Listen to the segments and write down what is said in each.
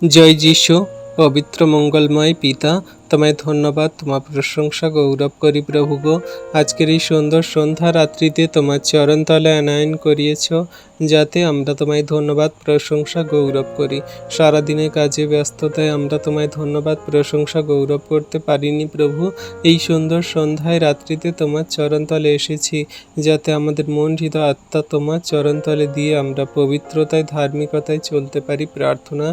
জয় যীশু। পবিত্র মঙ্গলময় পিতা, তোমায় ধন্যবাদ, তোমার প্রশংসা গৌরব করি প্রভু গো। আজকের এই সুন্দর সন্ধ্যা রাত্রিতে তোমার চরণতলে আনয়ন করিয়েছ, যাতে আমরা তোমায় ধন্যবাদ প্রশংসা গৌরব করি। সারাদিনের কাজে ব্যস্ততায় আমরা তোমায় ধন্যবাদ প্রশংসা গৌরব করতে পারিনি প্রভু। এই সুন্দর সন্ধ্যায় রাত্রিতে তোমার চরণতলে এসেছি, যাতে আমাদের মন হৃদয় আত্মা তোমার চরণতলে দিয়ে আমরা পবিত্রতায় ধার্মিকতায় চলতে পারি। প্রার্থনা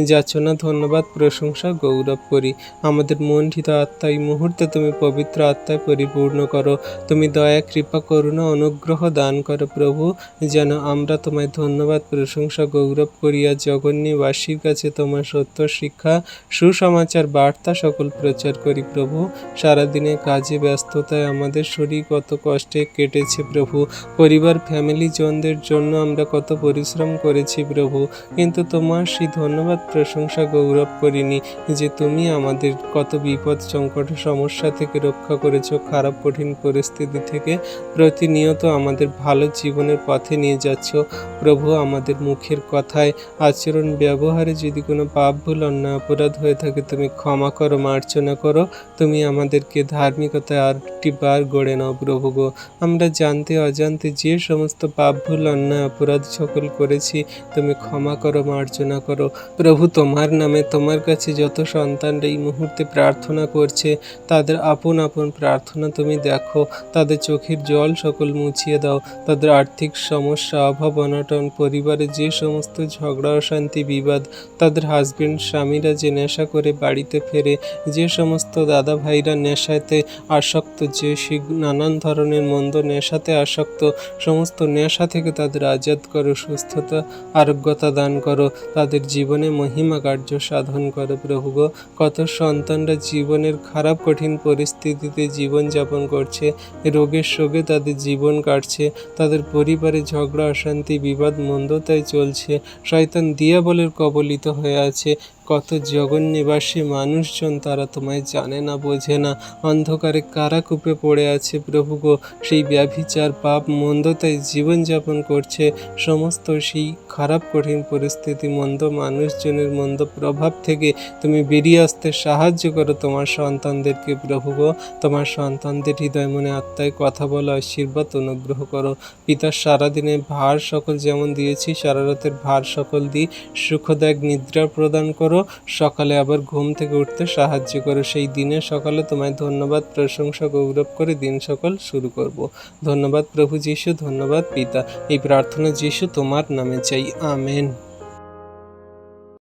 যাচনা ধন্যবাদ প্রশংসা গৌরব করি। আমাদের মন হৃদয় আত্মা এই মুহূর্তে তুমি পবিত্র আত্মায় পরিপূর্ণ করো। তুমি দয়া কৃপা করুণা অনুগ্রহ দান করো প্রভু, যেন আমরা তোমায় ধন্যবাদ প্রশংসা গৌরব করিয়া জগন্যবাসীর কাছে তোমার সত্য শিক্ষা সুসমাচার বার্তা সকল প্রচার করি প্রভু। সারাদিনের কাজে ব্যস্ততায় আমাদের শরীর কত কষ্টে কেটেছে প্রভু, পরিবার ফ্যামিলি জনদের জন্য আমরা কত পরিশ্রম করেছি প্রভু, কিন্তু তোমার সেই ধন্যবাদ প্রশংসা গৌরব করিনি যে তুমি আমাদের কত বিপদ সংকট সমস্যা থেকে রক্ষা করেছো, খারাপ কঠিন পরিস্থিতি থেকে প্রতিনিয়ত আমাদের ভালো জীবনের পথে নিয়ে যাচ্ছ প্রভু। আমাদের মুখের কথায় আচরণ ব্যবহারে যদি কোনো পাপ ভুল অন্যায় অপরাধ হয়ে থাকে তুমি ক্ষমা করো, মার্জনা করো। তুমি আমাদেরকে ধার্মিকতায় আরেকটি বার গড়ে নাও প্রভু গো। আমরা জানতে অজান্তে যে সমস্ত পাপ ভুল অন্যায় অপরাধ সকল করেছি তুমি ক্ষমা করো, মার্জনা করো প্রভু। তোমার নামে তোমার কাছে যত সন্তানরা এই মুহূর্তে প্রার্থনা করছে, তাদের আপন আপন প্রার্থনা তুমি দেখো, তাদের চোখের জল সকল মুছিয়ে দাও। তাদের আর্থিক সমস্যা, অভাব অনটন, পরিবারে যে সমস্ত ঝগড়া অশান্তি বিবাদ, তাদের হাজবেন্ড স্বামীরা যে নেশা করে বাড়িতে ফেরে, যে সমস্ত দাদা ভাইরা নেশাতে আসক্ত, যে নানান ধরনের মন্দ নেশাতে আসক্ত, সমস্ত নেশা থেকে তাদের আজাদ করো, সুস্থতা আরোগ্যতা দান করো, তাদের জীবনে মহিমা কার্য সাধন করো প্রভু গো। কত সন্তানরা জীবনের খারাপ কঠিন পরিস্থিতিতে জীবনযাপন করছে, রোগের শোকে তাদের জীবন কাটছে, তাদের পরিবারে ঝগড়া অশান্তি বিবাদ মন্দতায় চলছে, শয়তান দিয়াবলের কবলিত হয়ে আছে। কত জগন্নিবাসী মানুষজন তারা তোমায় জানে না, বোঝে না, অন্ধকারে কারাকূপে পড়ে আছে প্রভু গো। সেই ব্যভিচার পাপ মন্দতায় জীবনযাপন করছে, সমস্ত সেই খারাপ কঠিন পরিস্থিতি মন্দ মানুষজনের মন্দ প্রভাব থেকে তুমি বেরিয়ে আসতে সাহায্য করো তোমার সন্তানদেরকে প্রভু গো। তোমার সন্তানদের হৃদয় মনে আত্মায় কথা বলো, আশীর্বাদ অনুগ্রহ করো পিতা। সারাদিনের ভার সকল যেমন দিয়েছি, সারা রাতের ভার সকল দিই, সুখদায়ক নিদ্রা প্রদান করো, সকালে আবার ঘুম থেকে উঠতে সাহায্য করো। সেই দিনে সকালে তোমায় ধন্যবাদ প্রশংসা গৌরব করে দিন সকল শুরু করব। ধন্যবাদ প্রভু যীশু, ধন্যবাদ পিতা। এই প্রার্থনা যীশু তোমার নামে চাই, আমেন।